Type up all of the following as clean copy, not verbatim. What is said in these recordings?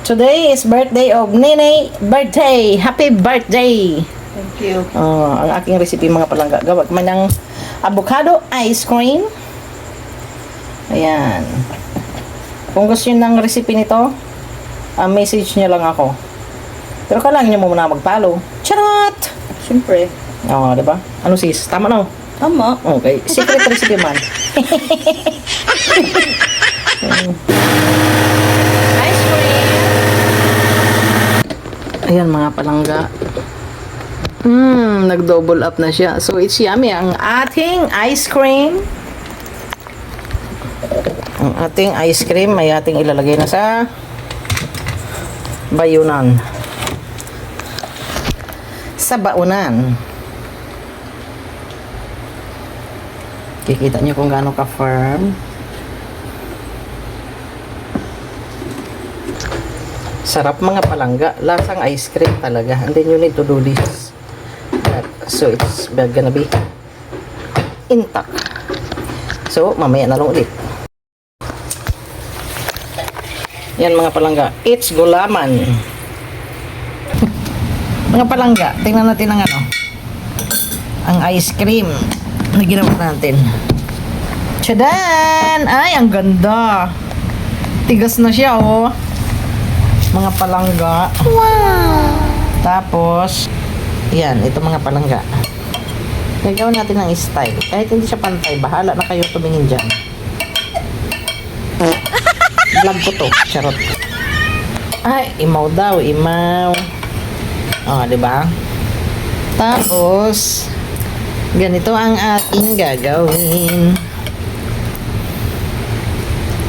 Today is birthday of Nene. Birthday! Happy birthday! Thank you. Ang aking recipe mga palangga. Gawa man ng avocado ice cream. Ayan. Kung gusto nyo ng recipe nito, message nyo lang ako. Pero kailangan nyo muna mag-follow. Charot! Siyempre. Oo, diba? Ano sis? Tama no? Tama. Okay. Secret recipe man. Ice cream! Ayan mga palangga. Nag-double up na siya. So, it's yummy. Ang ating ice cream. Ang ating ice cream ay ating ilalagay na sa bayunan. Sa baunan. Kikita nyo kung gaano ka-firm. Sarap mga palangga. Lasang ice cream talaga. And then you need to do this. So it's gonna be intact. So mamaya na lang ulit. Yan mga palangga. It's gulaman. Mga palangga, tingnan natin ang ano. Ang ice cream na ginawa natin. Tchadan! Ay, ang ganda. Tigas na siya, oh. Mga palangga. Wow! Tapos, yan, ito mga palangga. Gagawin natin ng style. Kahit hindi siya pantay, bahala na kayo tumingin dyan. Vlog ko to, charot. Ay, imaw daw, imaw. Diba? Tapos, ganito ang ating gagawin.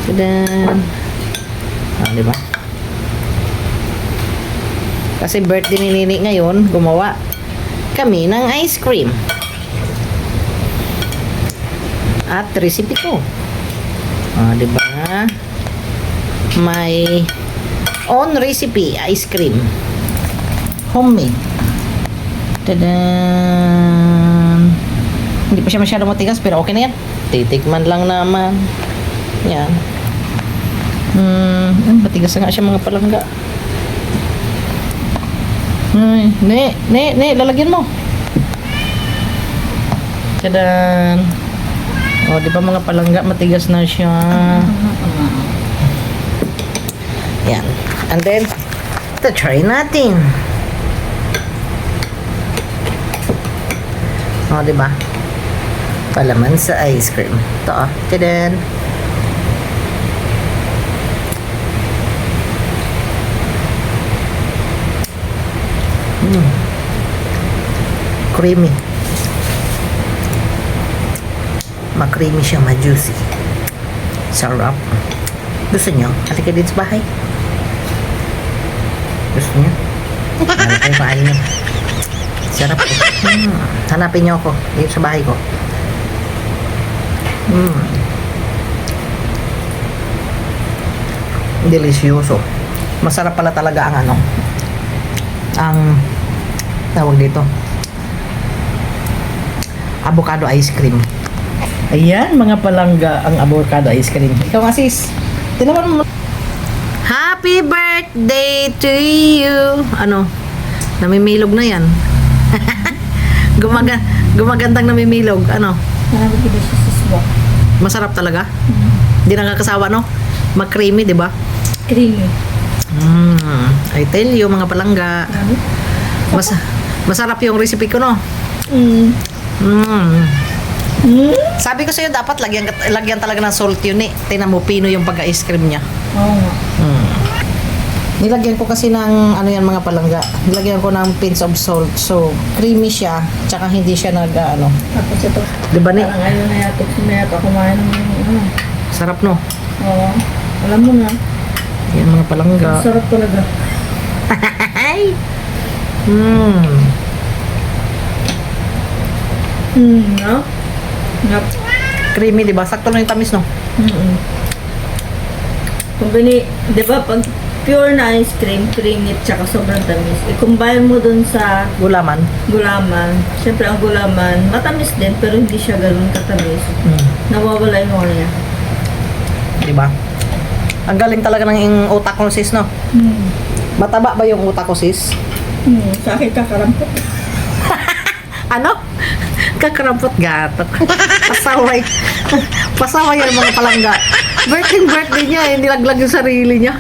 Tadan. Diba? Kasi birthday ni Nini ngayon, gumawa kami ng ice cream. At recipe ko. Diba? May own recipe ice cream. Homemade. Tadan! Hindi pa siya masyadong matigas pero okay na yan. Titikman lang naman. Yan. Matigas na nga siya mga palangga. Ay, lalagyan mo. Tadan! Di ba mga palangga, matigas na siya. Yan. And then, try natin. Diba? Palaman sa ice cream. Ito, tadan! Creamy. Ma-creamy siya, ma-juicy. Sarap. Gusto nyo? Halika dito sa bahay. Gusto nyo? Halika kayo paano nyo. Sarap po. Hanapin nyo ako dito sa bahay ko. Delisyoso. Masarap pala talaga ang ano. Ang tawag dito. Avocado ice cream. Ayan, mga palangga, ang avocado ice cream. Ikaw, Asis. Tinaman mo. Happy birthday to you. Ano? Namimilog na yan. Gumagandang namimilog. Ano? Masarap talaga. Hindi nakakasawa, no? Ma-creamy, di ba? Creamy. I tell you, mga palangga. Masarap yung recipe ko, no? Sabi ko sa'yo, dapat lagyan talaga ng salt yun eh. Tingnan mo, pino yung pagka-ice cream niya. Oo nga. Nilagyan ko kasi ng, ano yan mga palangga, nilagyan ko ng pinch of salt. So, creamy siya, tsaka hindi siya Tapos ito. Diba ni? Parang ayaw na yata kumain ng Sarap, no? Oo. Alam mo na. Yan mga palangga. Sarap talaga. No? Yup. Creamy, diba? Sakto lang yung tamis, no? Kung di ba, pag pure na ice cream, creamy, tsaka sobrang tamis, i-combine mo dun sa Gulaman. Siyempre, ang gulaman, matamis din, pero hindi siya ganun katamis. Nawawala yung ano niya. Diba? Ang galing talaga ng utak ko, sis, no? Mataba ba yung utak ko, sis? Sa akin kakarampot. Ano? Kakarampot gato. Pasaway. Pasaway yung mga palangga. Birthday niya, nilaglag yung sarili niya.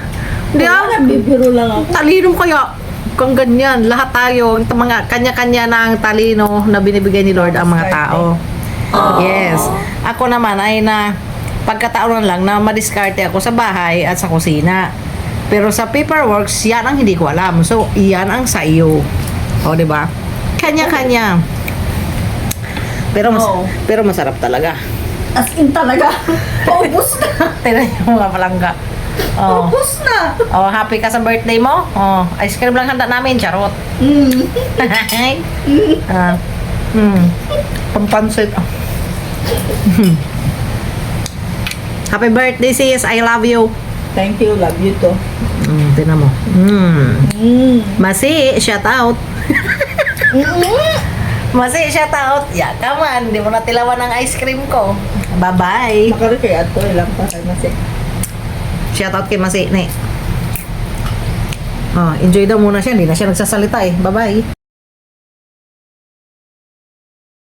Hindi Bibiro lang ako. talino kaya kung ganyan, lahat tayo, ito mga kanya-kanya na ang talino na binibigay ni Lord ang mga tao. Yes. Ako naman ay na pagkataon lang na madiskarte ako sa bahay at sa kusina. Pero sa paperworks, yan ang hindi ko alam. So, yan ang sa iyo. O, di ba? Kanya-kanya. Oo. Pero masarap talaga. As in talaga. Paubos na. Tignan yung mga palangga. Oh. Paubos na. Oh, happy ka sa birthday mo? Oh, ice cream lang handa namin, charot. Ah. Pampansit. Happy birthday, sis. I love you. Thank you. Love you too. Tinan mo. Masi, shout out. Masi, shout out. Yeah, come on. Hindi mo natilawan ang ice cream ko. Bye-bye. Makari kaya ito. Ilang pa kayo kasi. Shout out kay Masi, ne. Oh, enjoy daw muna siya. Hindi na siya nagsasalita eh. Bye-bye.